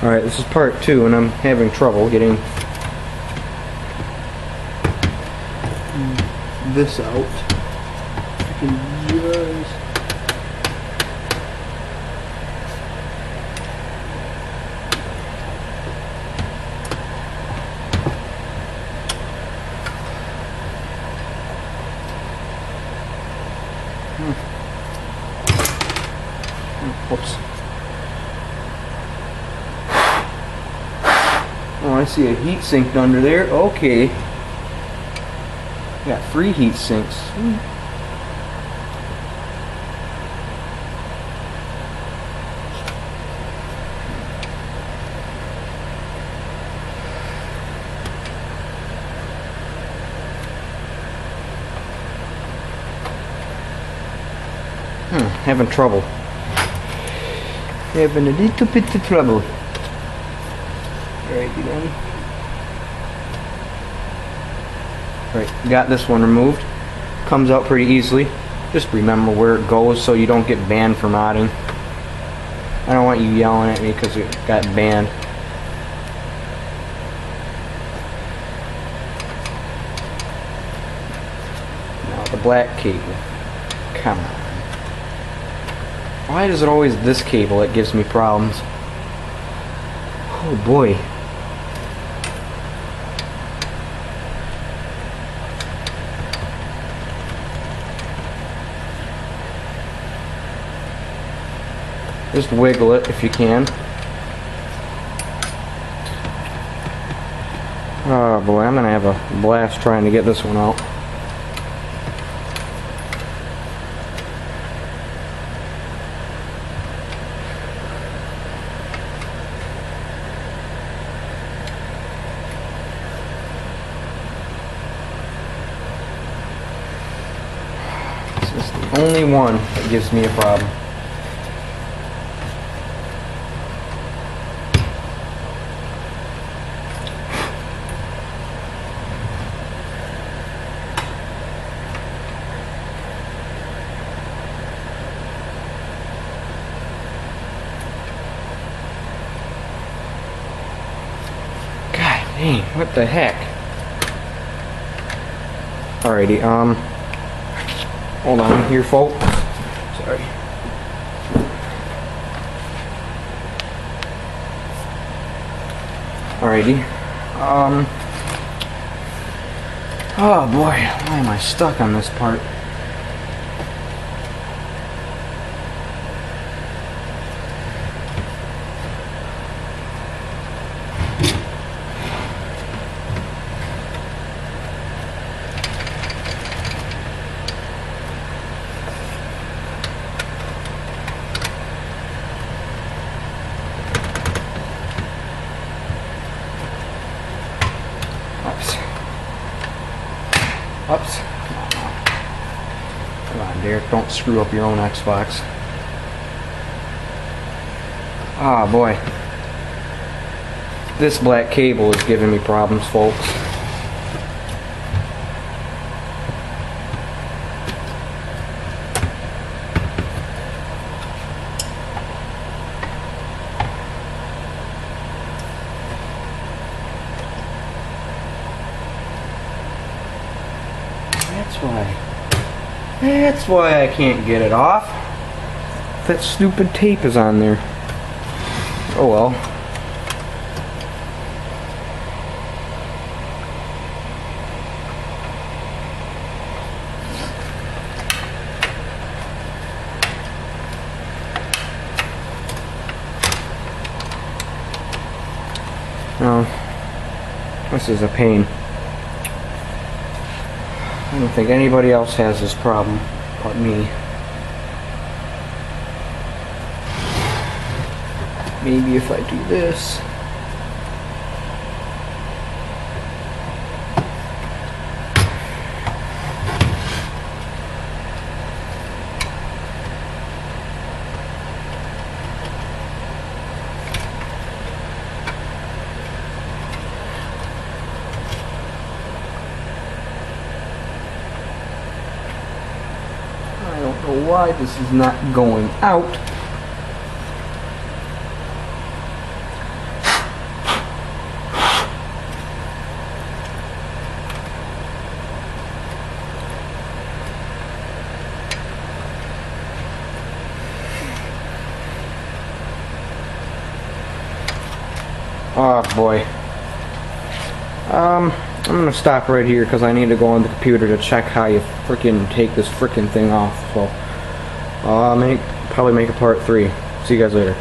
Alright, this is part 2, and I'm having trouble getting this out. I can just... Whoops. Oh, I see a heat sink under there. Okay. Got 3 heat sinks. Having trouble. Having a little bit of trouble. Alright, then. Alright, got this one removed. Comes out pretty easily. Just remember where it goes so you don't get banned for modding. I don't want you yelling at me because it got banned. Now the black cable. Come on. Why is it always this cable that gives me problems? Oh boy. Just wiggle it if you can. Oh boy, I'm gonna have a blast trying to get this one out. This is the only one that gives me a problem. Dang, what the heck? Alrighty, hold on here, folks. Sorry. Alrighty. Oh boy, why am I stuck on this part? Oops. Come on, Derek, don't screw up your own Xbox. Ah, boy. This black cable is giving me problems, folks. That's why I can't get it off. That stupid tape is on there. Oh well. No, this is a pain. I don't think anybody else has this problem but me. Maybe if I do this. I don't know why this is not going out. Oh boy. I'm gonna stop right here because I need to go on the computer to check how you freaking take this freaking thing off. So I'll probably make a part 3. See you guys later.